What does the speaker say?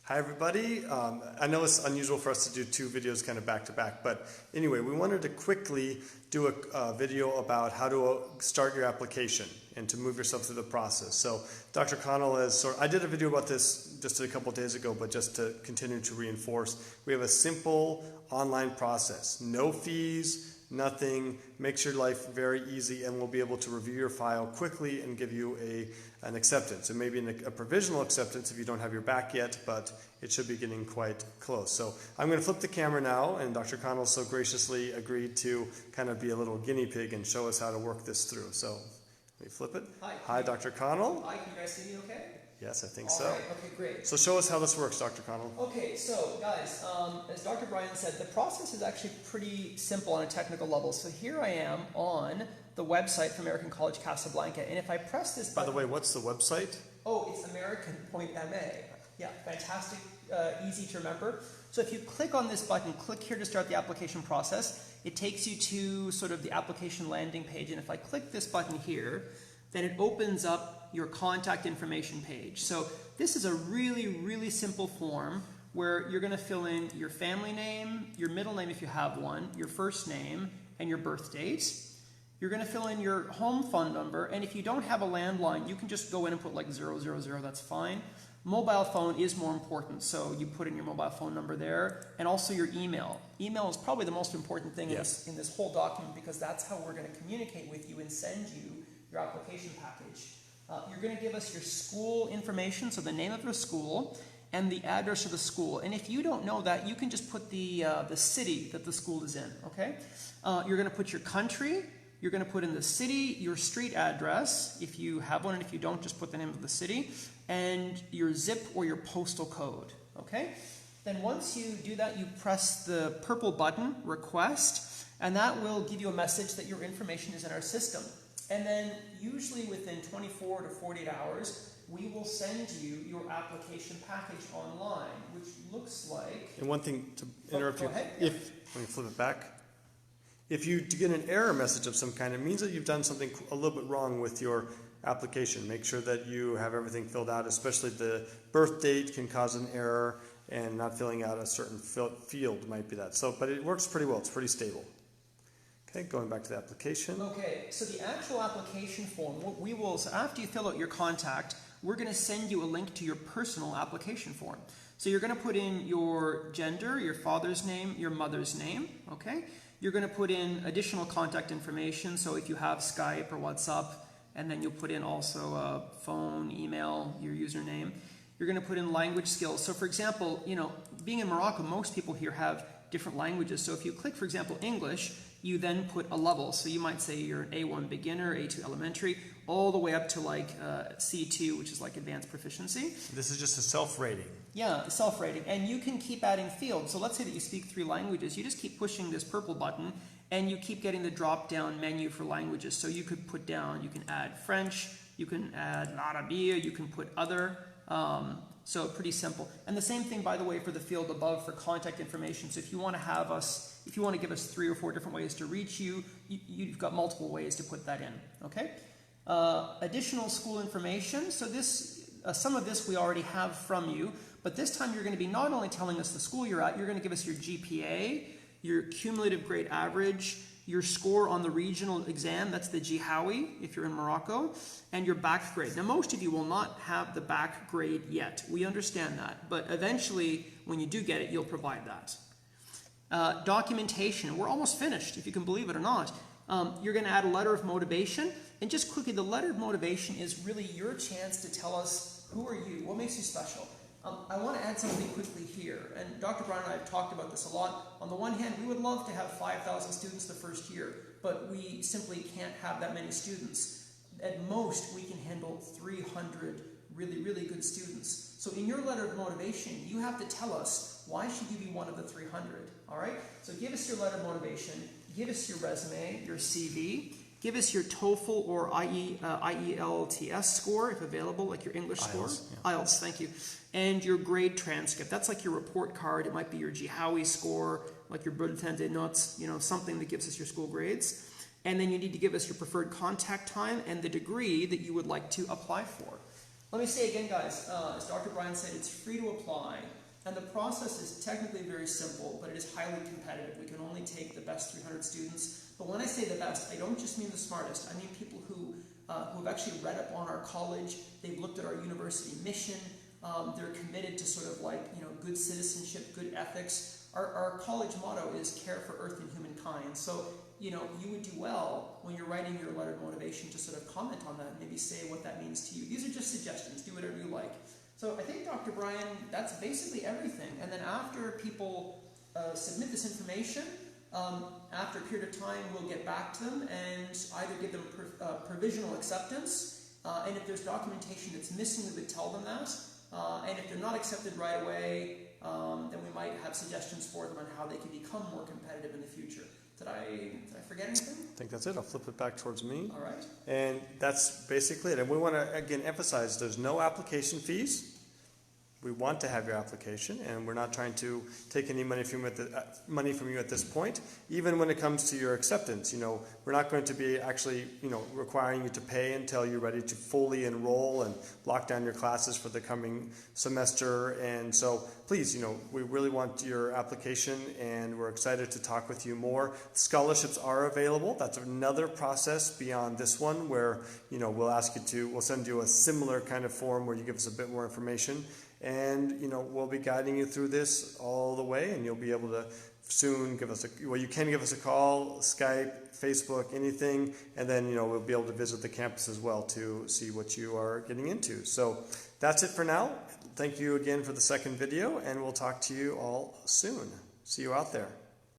Hi everybody. I know it's unusual for us to do two videos kind of back to back, but anyway, we wanted to quickly do a video about how to start your application and to move yourself through the process. So Dr. Connell I did a video about this just a couple days ago, but just to continue to reinforce, we have a simple online process, no fees, nothing, makes your life very easy, and we'll be able to review your file quickly and give you an acceptance. It may be a provisional acceptance if you don't have your back yet, but it should be getting quite close. So I'm going to flip the camera now, and Dr. Connell so graciously agreed to kind of be a little guinea pig and show us how to work this through. So let me flip it. Hi, Dr. Connell. Hi, can you guys see me okay? Yes, I think All so. right, okay, great. So show us how this works, Dr. Connell. Okay, so guys, as Dr. Brian said, the process is actually pretty simple on a technical level. So here I am on the website for American College Casablanca, and if I press this button... By the way, what's the website? Oh, it's American.ma. Yeah, fantastic, easy to remember. So if you click on this button, click here to start the application process, it takes you to sort of the application landing page, and if I click this button here, then it opens up your contact information page. So this is a really simple form where you're going to fill in your family name, your middle name if you have one, your first name, and your birth date. You're going to fill in your home phone number, and if you don't have a landline, you can just go in and put like 000, that's fine. Mobile phone is more important, so you put in your mobile phone number there, and also your email. Email is probably the most important thing in this whole document, because that's how we're going to communicate with you and send you your application package. You're going to give us your school information, so the name of your school and the address of the school. And if you don't know that, you can just put the city that the school is in, okay? You're going to put your country, you're going to put in the city, your street address, if you have one, and if you don't, just put the name of the city, and your zip or your postal code, okay? Then once you do that, you press the purple button, request, and that will give you a message that your information is in our system. And then usually within 24 to 48 hours, we will send you your application package online, which looks like... And one thing to interrupt you, ahead. let me flip it back. If you get an error message of some kind, it means that you've done something a little bit wrong with your application. Make sure that you have everything filled out, especially the birth date can cause an error, and not filling out a certain field might be that. So, but it works pretty well. It's pretty stable. Okay, going back to the application. Okay, so the actual application form, so after you fill out your contact, we're going to send you a link to your personal application form. So you're going to put in your gender, your father's name, your mother's name, okay? You're going to put in additional contact information, so if you have Skype or WhatsApp, and then you'll put in also phone, email, your username. You're going to put in language skills. So for example, you know, being in Morocco, most people here have different languages. So if you click, for example, English, you then put a level. So you might say you're an A1 beginner, A2 elementary, all the way up to like C2, which is like advanced proficiency. This is just a self-rating. Yeah, self-rating. And you can keep adding fields. So let's say that you speak 3 languages. You just keep pushing this purple button, and you keep getting the drop-down menu for languages. So you could put down, you can add French, you can add Arabia, you can put other. So pretty simple. And the same thing, by the way, for the field above for contact information. So if you want to give us 3 or 4 different ways to reach you, you've got multiple ways to put that in, okay? Additional school information. So this, some of this we already have from you, but this time you're going to be not only telling us the school you're at, you're going to give us your GPA, your cumulative grade average, your score on the regional exam, that's the Jihawi if you're in Morocco, and your back grade. Now most of you will not have the back grade yet. We understand that, but eventually when you do get it, you'll provide that. Documentation, we're almost finished, if you can believe it or not. You're going to add a letter of motivation, and just quickly, the letter of motivation is really your chance to tell us who are you, what makes you special. I want to add something quickly here, and Dr. Brown and I have talked about this a lot. On the one hand, we would love to have 5,000 students the first year, but we simply can't have that many students. At most, we can handle 300 really good students. So in your letter of motivation, you have to tell us, why should you be one of the 300, all right? So give us your letter of motivation, give us your resume, your CV, give us your TOEFL or IELTS score, if available, like your English score. Yeah. IELTS, thank you. And your grade transcript. That's like your report card. It might be your Jihawi score, like your bulletin de notes, you know, something that gives us your school grades. And then you need to give us your preferred contact time and the degree that you would like to apply for. Let me say again, guys, as Dr. Brian said, it's free to apply, and the process is technically very simple, but it is highly competitive. We can only take the best 300 students, but when I say the best, I don't just mean the smartest. I mean people who have actually read up on our college, they've looked at our university mission, they're committed to sort of like, good citizenship, good ethics. Our college motto is care for earth and humankind. So, you would do well when you're writing your letter of motivation to sort of comment on that, maybe say what that means to you. These are just suggestions, do whatever you like. So I think, Dr. Brian, that's basically everything. And then after people submit this information, after a period of time, we'll get back to them and either give them provisional acceptance, and if there's documentation that's missing, we would tell them that. And if they're not accepted right away, then we might have suggestions for them on how they can become more competitive in the future. Did I forget anything? I think that's it. I'll flip it back towards me. All right. And that's basically it. And we want to, again, emphasize there's no application fees. We want to have your application, and we're not trying to take any money from you at this point. Even when it comes to your acceptance, we're not going to be actually, requiring you to pay until you're ready to fully enroll and lock down your classes for the coming semester. And so, please, we really want your application, and we're excited to talk with you more. Scholarships are available. That's another process beyond this one, where we'll send you a similar kind of form where you give us a bit more information. And, we'll be guiding you through this all the way, and you'll be able to soon you can give us a call, Skype, Facebook, anything, and then, we'll be able to visit the campus as well to see what you are getting into. So that's it for now. Thank you again for the second video, and we'll talk to you all soon. See you out there.